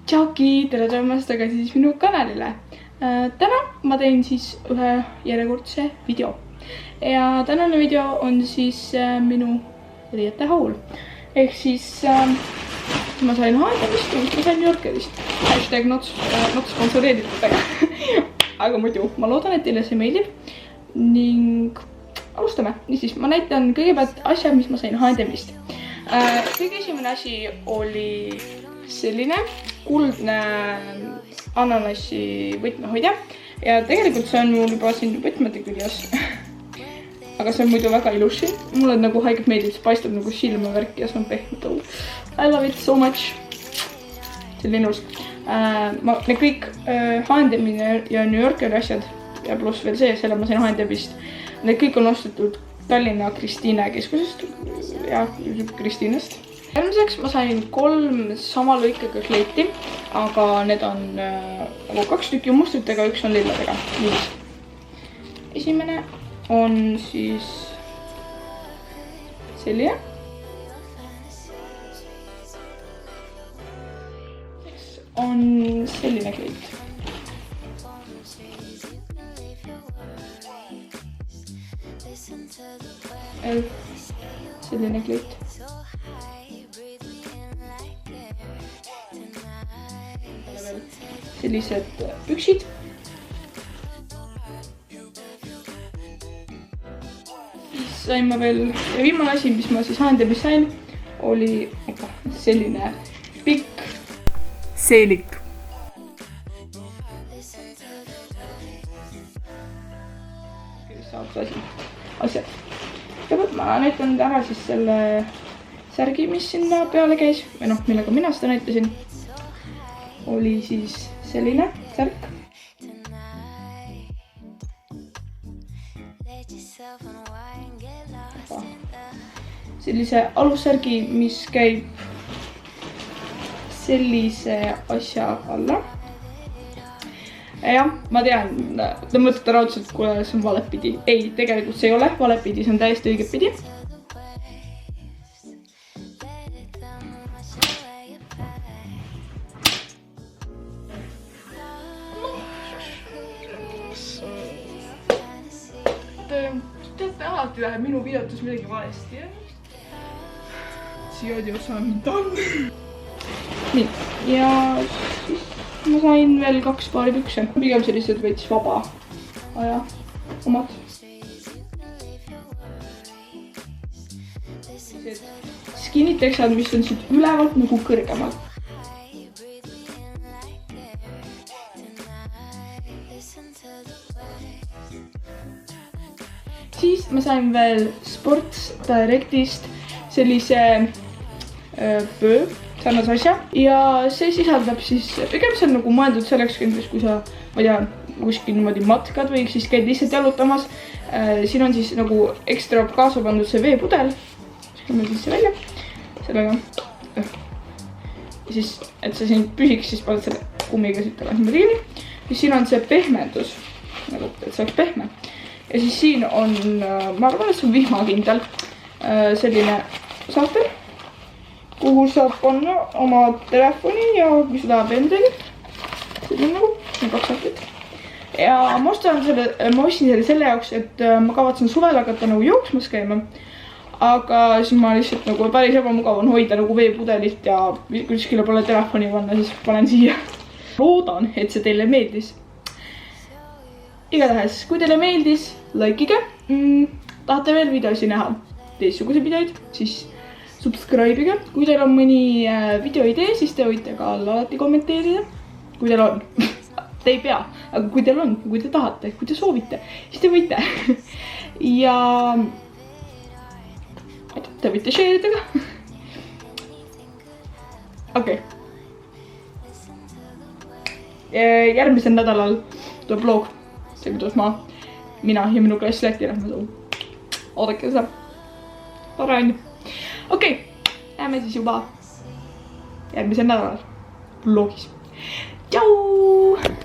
Tšauki, tere tulemast tagasi siis minu kanalile. Täna ma teen siis ühe järjekordse video. Ja tänane video on siis minu riiete haul. Ehk siis ma sain haedamist ja ma sain New Yorkerist. Hashtag not sponsoreeritud, aga muidu ma loodan, et teile see meeldib. Ning alustame. Niisiis, ma näitan kõigepealt asja, mis ma sain haedamist. Kõige esimene asi oli selline kuldne ananassi võtmehoidja ja tegelikult see on mul juba siin võtmete küljes. Aga see on muidu väga ilus siin. Mulle nagu haigelt meeldib, see paistab nagu silma värk ja see on pehme tõu. I love it so much. See on ilus. Need kõik haendamine ja New Yorkeri asjad ja pluss veel see, selle ma sain haendamist. Need kõik on ostetud Tallinna Kristiine keskusest ja Kristiinest. Järgmiseks ma sain 3 sama lõikega kleiti, aga need on 2 tükki mustritega, 1 on lilladega. Esimene on siis selline. On selline kleit. Selline kleit. Sellised püksid. Siis sain ma veel, ja viimane asi, mis ma siis haendamist sain, oli selline pikk seelik. Saab asjad. Ja ma näitan ära siis selle särgi, mis sinna peale käis, või millega mina seda näitasin. Oli siis selline särk. Sellise alussärgi, mis käib sellise asja alla. Jah, ma tean, te mõtlete raudselt, kui see on valepidi. Ei, tegelikult see ei ole valepidi, see on täiesti õigetpidi. Teate, alati läheb minu videotus midagi valesti. Siia ei osa mida. Nii, ja siis ma sain veel 2 paari pükse. Pigem sellised veits vaba aja omad. Skinny teksad, mis on siit ülevalt nagu kõrgemalt. Siis ma sain veel Sports Directist sellise pöö, sarnase asja. Ja see sisaldab siis, pigem see on nagu mõeldud selleks, kui sa, ma tean, kuskil niimoodi matkad või siis käid lihtsalt jalutamas. Siin on siis nagu ekstra kaasa pandud see veepudel. Skime siis see välja. Sellega. Ja siis, et see siin püsiks, siis paned selle kummiga siit tagasi riini. Ja siin on see pehmendus, nagu, et see oleks pehme. Ja siis siin on, ma arvan, et see on vihmakindel selline sahtel, kuhu saab panna oma telefoni ja mis seda pendeli. Selline nagu, 2 sahtlit. Ja ma ostsin selle jaoks, et ma kavatsen suvel hakata nagu jooksmas käima. Aga siis ma lihtsalt nagu päris ebamugav on hoida nagu veepudelit ja kuskile pole telefoni panna, siis panen siia. Loodan, et see teile meeldis. Igatahes, kui teile meeldis, likeige. Tahate veel videosi näha teistsuguse videoid, siis subscribe'ige. Kui teil on mõni videoidee, siis te võite ka alati kommenteerida. Kui teil on. Te ei pea, aga kui teil on, kui te tahate, kui te soovite, siis te võite. Ja te võite share'ida ka. Okei. Järgmisel nädalal tuleb vlog. See, kuidas mina ja minu klass Läti lähme suu. Oodake seda. Tore on. Okei, näeme siis juba järgmisel nädalal vlogis.